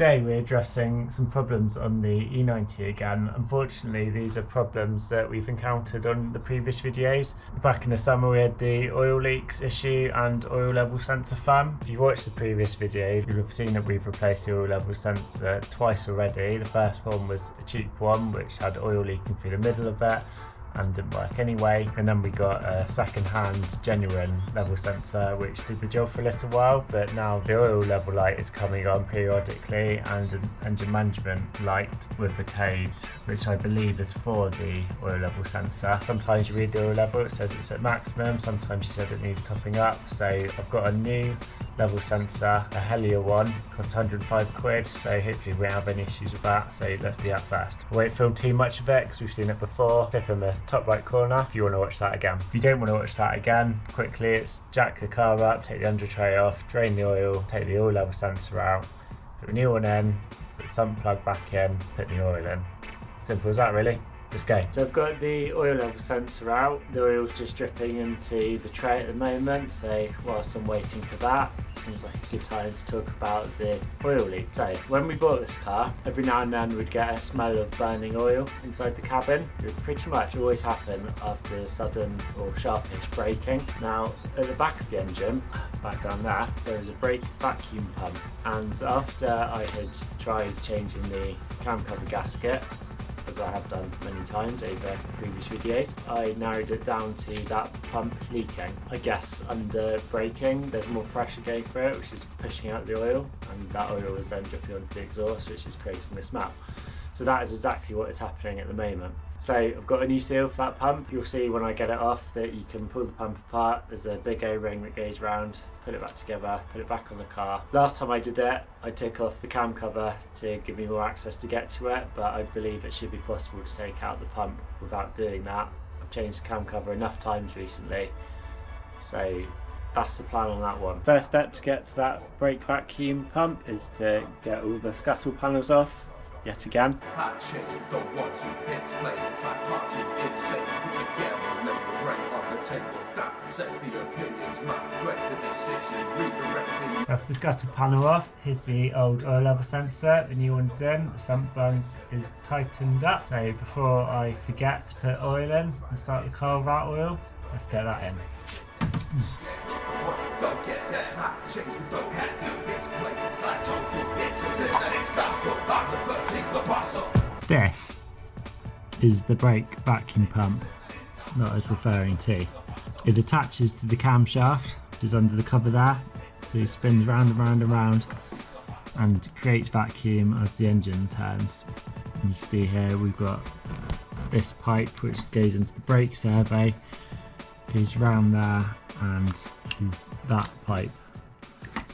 Today we're addressing some problems on the E90 again. Unfortunately, these are problems that we've encountered on the previous videos. Back in the summer we had the oil leaks issue and oil level sensor fan. If you watched the previous video, you'll have seen that we've replaced the oil level sensor twice already. The first one was a cheap one which had oil leaking through the middle of it and didn't work anyway, and then we got a second-hand genuine level sensor which did the job for a little while, but now the oil level light is coming on periodically and an engine management light with a code which I believe is for the oil level sensor. Sometimes you read the oil level, it says it's at maximum, sometimes you said it needs topping up, so I've got a new level sensor, a Helia one, cost 105 quid, so hopefully we won't have any issues with that, so let's do that first. I won't film too much of it because we've seen it before. Click on the top right corner if you want to watch that again. If you don't want to watch that again, quickly it's jack the car up, take the under tray off, drain the oil, take the oil level sensor out, put the new one in, put the sump plug back in, put the oil in. Simple as that really. Let's go. So I've got the oil level sensor out. The oil's just dripping into the tray at the moment, so whilst I'm waiting for that, seems like a good time to talk about the oil leak. So when we bought this car, every now and then we'd get a smell of burning oil inside the cabin. It would pretty much always happen after sudden or sharpish braking. Now at the back of the engine, back down there was a brake vacuum pump, and after I had tried changing the cam cover gasket, as I have done many times over previous videos, I narrowed it down to that pump leaking. I guess under braking there's more pressure going through it, which is pushing out the oil, and that oil is then dripping onto the exhaust, which is creating the smell. So that is exactly what is happening at the moment. So I've got a new seal for that pump. You'll see when I get it off that you can pull the pump apart. There's a big O-ring that goes round, put it back together, put it back on the car. Last time I did it, I took off the cam cover to give me more access to get to it, but I believe it should be possible to take out the pump without doing that. I've changed the cam cover enough times recently, so that's the plan on that one. First step to get to that brake vacuum pump is to get all the scuttle panels off. Yet again. I don't want to explain this, I can't insane. It's a gamble, let the brain on the table. Set the opinions, migrate the decision, redirecting. That's the scuttle panel off. Here's the old oil level sensor, the new one's in. The sump plug is tightened up. So before I forget to put oil in and start the car without oil, let's get that in. Don't get that hot change, you don't have to. It's plain, it's like tofu, it's a live that it's gospel. I'm the 13th apostle. This is the brake vacuum pump that I was referring to. It attaches to the camshaft, which is under the cover there. So it spins round and round and round and creates vacuum as the engine turns. And you can see here we've got this pipe which goes into the brake servo, goes round there, and is that pipe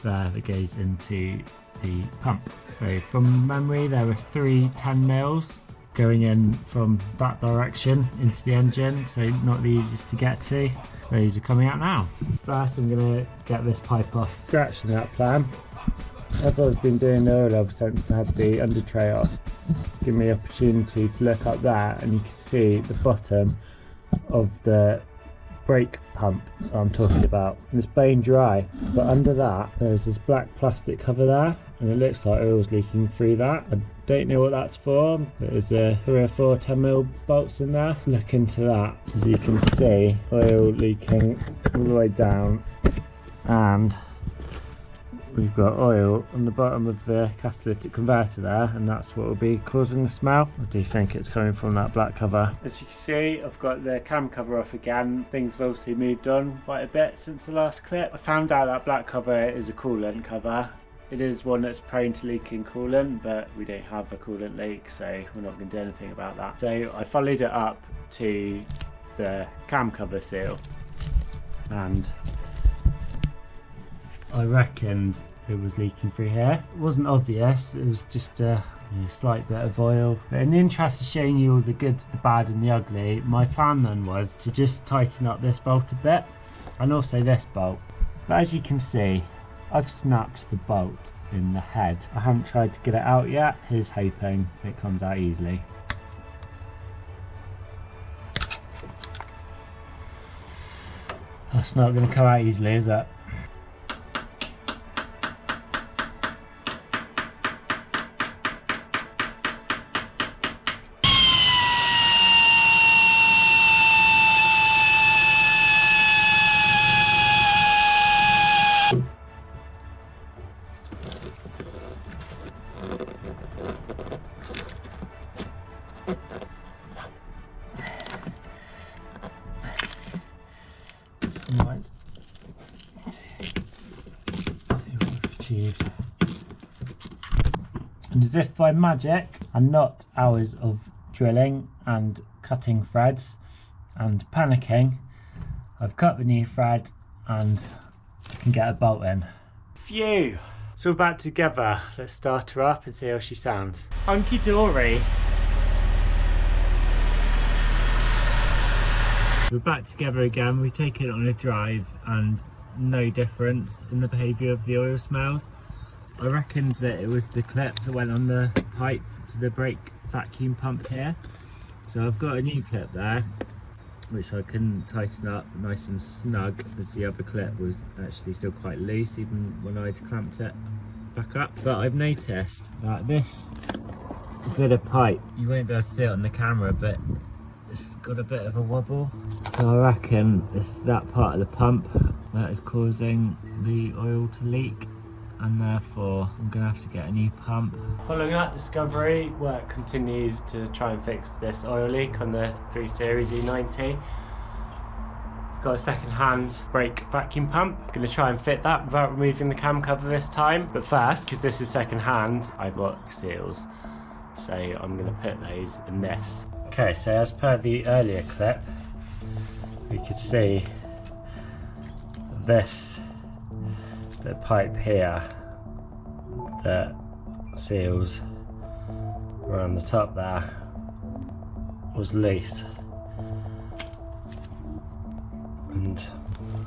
there that goes into the pump. So from memory there are 3 10mm going in from that direction into the engine, so not the easiest to get to. Those are coming out now. First I'm going to get this pipe off, scratching that plan. As I've been doing the oil level sensor to have the under tray off, to give me the opportunity to look up there, and you can see the bottom of the brake pump I'm talking about, and it's bone dry, but under that there's this black plastic cover there, and it looks like oil's leaking through that. I don't know what that's for, but there's 3 or 4 10mm bolts in there. Look into that, as you can see oil leaking all the way down, and we've got oil on the bottom of the catalytic converter there, and that's what will be causing the smell. I do think it's coming from that black cover. As you can see, I've got the cam cover off again. Things have obviously moved on quite a bit since the last clip. I found out that black cover is a coolant cover. It is one that's prone to leaking coolant, but we don't have a coolant leak, so we're not going to do anything about that. So I followed it up to the cam cover seal, and I reckoned it was leaking through here. It wasn't obvious, it was just a slight bit of oil. But in the interest of showing you all the good, the bad and the ugly, my plan then was to just tighten up this bolt a bit, and also this bolt. But as you can see, I've snapped the bolt in the head. I haven't tried to get it out yet. Here's hoping it comes out easily. That's not going to come out easily, is it? Right. And as if by magic, and not hours of drilling and cutting threads and panicking, I've cut the new thread and can get a bolt in. Phew! It's all back together. Let's start her up and see how she sounds. Hunky dory. We're back together again. We've taken it on a drive and no difference in the behaviour of the oil smells. I reckoned that it was the clip that went on the pipe to the brake vacuum pump here. So I've got a new clip there, which I can tighten up nice and snug, as the other clip was actually still quite loose even when I'd clamped it back up. But I've noticed that this bit of pipe, you won't be able to see it on the camera, but it's got a bit of a wobble. So I reckon it's that part of the pump that is causing the oil to leak, and therefore I'm going to have to get a new pump. Following that discovery, work continues to try and fix this oil leak on the 3 Series E90. Got a second-hand brake vacuum pump. I'm going to try and fit that without removing the cam cover this time. But first, because this is second-hand, I've got seals. So I'm going to put those in this. Okay, so as per the earlier clip, we could see the pipe here that seals around the top there was loose, and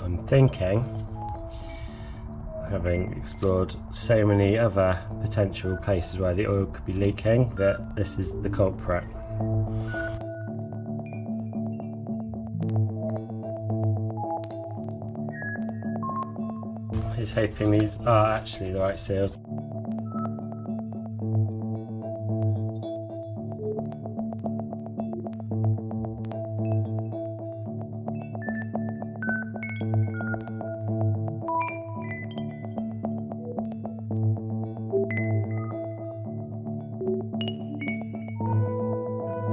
I'm thinking, having explored so many other potential places where the oil could be leaking, that this is the culprit. He's hoping these are actually the right seals.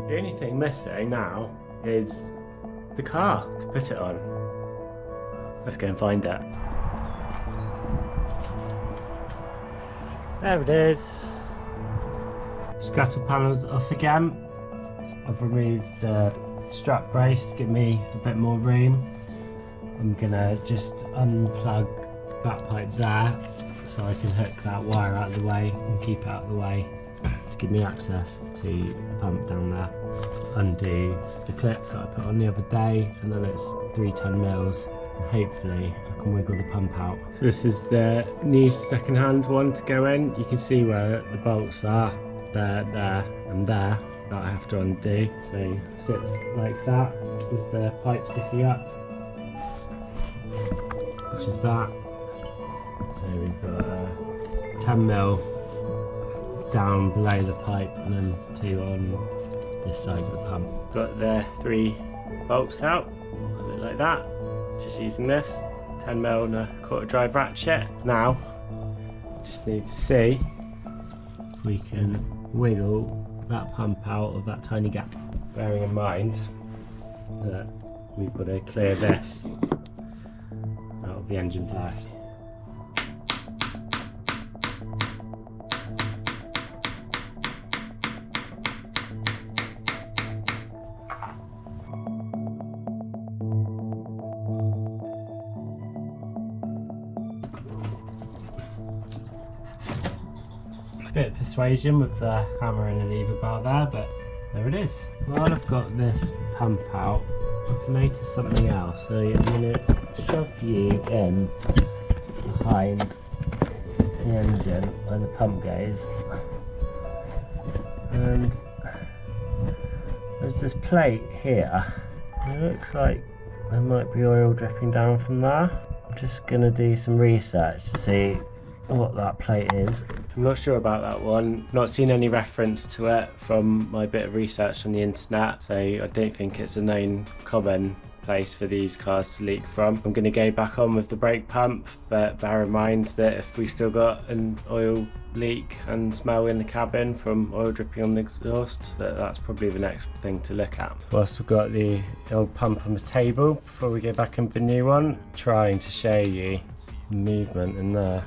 The only thing missing now is the car to put it on. Let's go and find it. There it is. Scuttle panels off again. I've removed the strap brace to give me a bit more room. I'm gonna just unplug that pipe there so I can hook that wire out of the way and keep it out of the way to give me access to the pump down there. Undo the clip that I put on the other day, and then it's 310 mils. Hopefully I can wiggle the pump out. So this is the new second-hand one to go in. You can see where the bolts are, there, and there, that I have to undo. So it sits like that with the pipe sticking up, which is that. So we've got 10 mil down below the pipe and then 2 on this side of the pump. Got the 3 bolts out, look like that. Just using this 10 mil and a 1/4 drive ratchet. Now just need to see if we can wiggle that pump out of that tiny gap, bearing in mind that we've got to clear this out of the engine first. A bit of persuasion with the hammer and the lever bar there, but there it is. While I've got this pump out, I've noticed something else. So I'm going to shove you in behind the engine where the pump goes, and there's this plate here. It looks like there might be oil dripping down from there. I'm just going to do some research to see what that plate is. I'm not sure about that one. Not seen any reference to it from my bit of research on the internet, so I don't think it's a known common place for these cars to leak from. I'm going to go back on with the brake pump, but bear in mind that if we've still got an oil leak and smell in the cabin from oil dripping on the exhaust, that's probably the next thing to look at. Whilst we've got the old pump on the table, before we go back in the new one, trying to show you the movement in there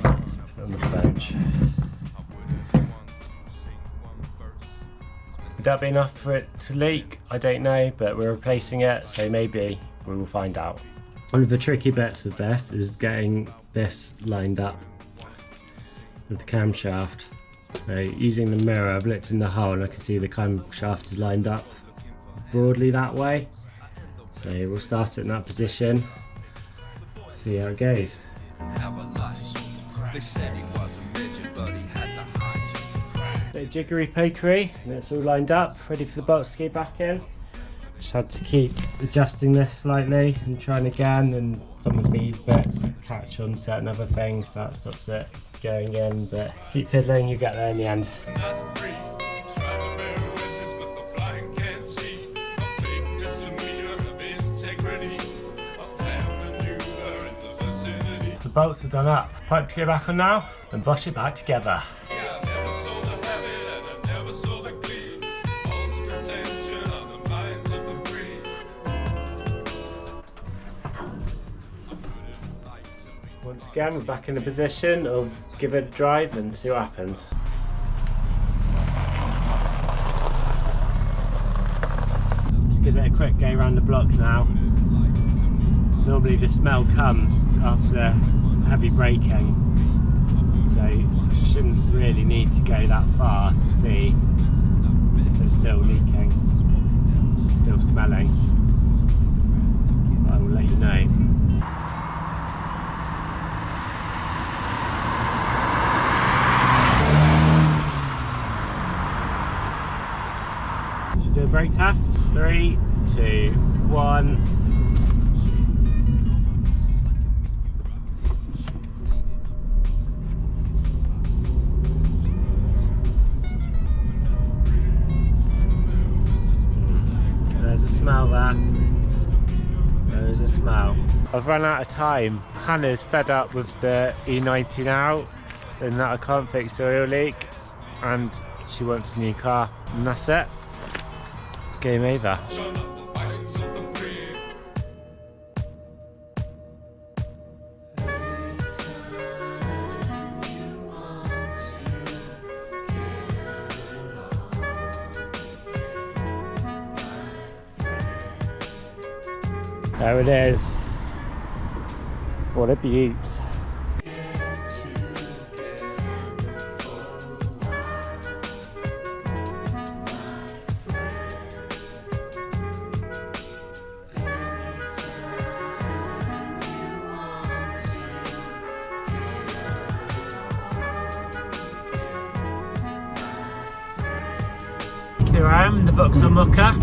on the bench. Would that be enough for it to leak? I don't know, but we're replacing it, so maybe we will find out. One of the tricky bits of this is getting this lined up with the camshaft. So using the mirror, I've looked in the hole and I can see the camshaft is lined up broadly that way. So we'll start it in that position, see how it goes. Bit of jiggery pokery, and it's all lined up, ready for the bolts to go back in. Just had to keep adjusting this slightly and trying again, and some of these bits catch on certain other things, so that stops it going in, but keep fiddling, you get there in the end. The bolts are done up. Pipe to go back on now, and bush it back together. Once again, we're back in a position of give it a drive and see what happens. Just give it a quick go around the block now. Normally the smell comes after heavy braking, so you shouldn't really need to go that far to see if it's still leaking, still smelling. I will let you know. Do a brake test. 3, 2, 1. There's a smell there. There is a smell. I've run out of time. Hannah's fed up with the E90 now, and that I can't fix the oil leak, and she wants a new car, and that's it. Game over. There it is. What a beaut. Here I am in the Vauxhall Mocha.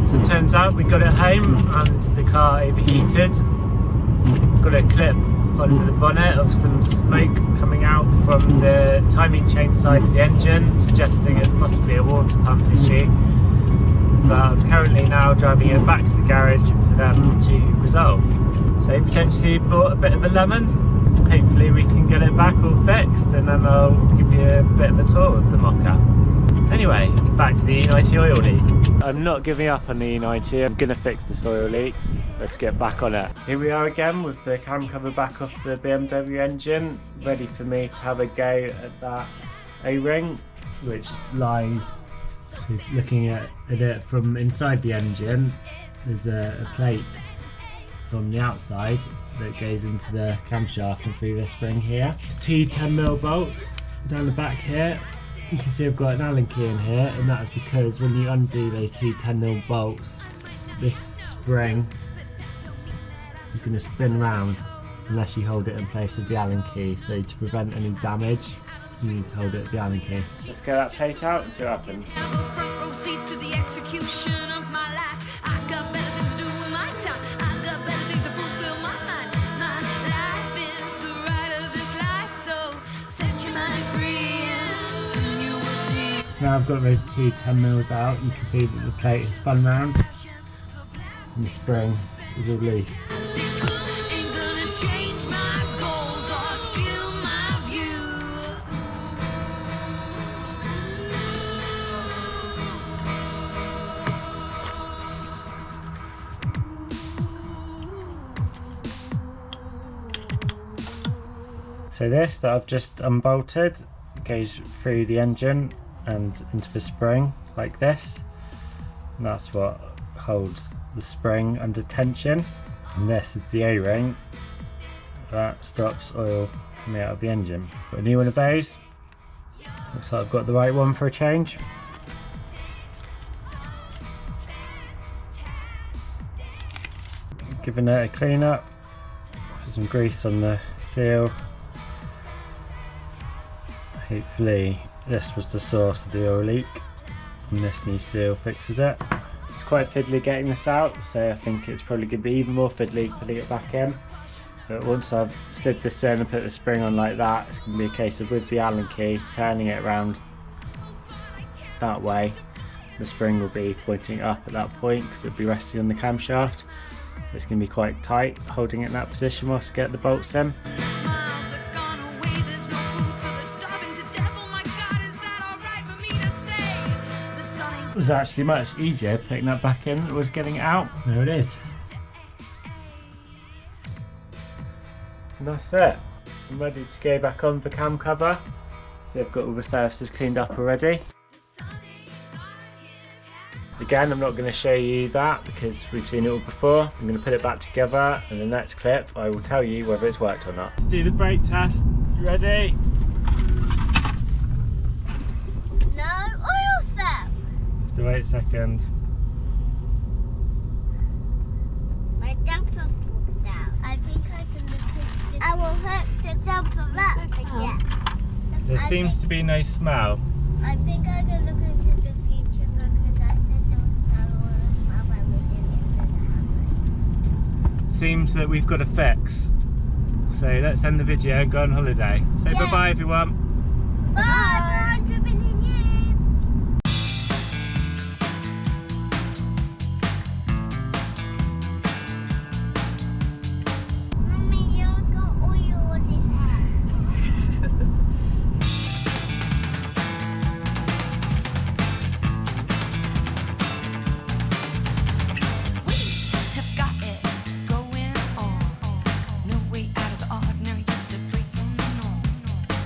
So it turns out we got it home and the car overheated. Got a clip under the bonnet of some smoke coming out from the timing chain side of the engine, suggesting it's possibly a water pump issue. But I'm currently now driving it back to the garage for them to resolve. So potentially bought a bit of a lemon. Hopefully we can get it back all fixed, and then I'll give you a bit of a tour of the Mocha. Anyway, back to the E90 oil leak. I'm not giving up on the E90, I'm gonna fix this oil leak. Let's get back on it. Here we are again with the cam cover back off the BMW engine, ready for me to have a go at that O-ring, which lies, so looking at it from inside the engine, there's a plate from the outside that goes into the camshaft and through this spring here. It's 2 10mm bolts down the back here. You can see I've got an Allen key in here, and that is because when you undo those 2 10mm bolts, this spring is going to spin round unless you hold it in place with the Allen key. So to prevent any damage, you need to hold it with the Allen key. Let's get that plate out and see what happens. Now I've got those 2 10mm out, you can see that the plate is spun round. and the spring is all loose. So this that I've just unbolted goes through the engine and into the spring like this, and that's what holds the spring under tension, and this is the O-ring that stops oil coming out of the engine. Got a new one of those. Looks like I've got the right one for a change. Giving it a clean up, put some grease on the seal. Hopefully this was the source of the oil leak and this new seal fixes it. It's quite fiddly getting this out, so I think it's probably going to be even more fiddly putting it back in. But once I've slid this in and put the spring on like that, it's going to be a case of with the Allen key turning it around that way. The spring will be pointing up at that point because it'll be resting on the camshaft, so it's going to be quite tight holding it in that position whilst I get the bolts in. It was actually much easier putting that back in than it was getting it out. There it is. And that's it. I'm ready to go back on the cam cover. So I've got all the surfaces cleaned up already. Again, I'm not going to show you that because we've seen it all before. I'm going to put it back together, and in the next clip I will tell you whether it's worked or not. Let's do the brake test. You ready? So wait a second. My jumper falls down. I think I can look. I will hook the jumper up again. There seems to be no smell. I think I can look into the future because I said there was no smell when we did it. Seems that we've got a fix. So let's end the video and go on holiday. Say bye bye everyone.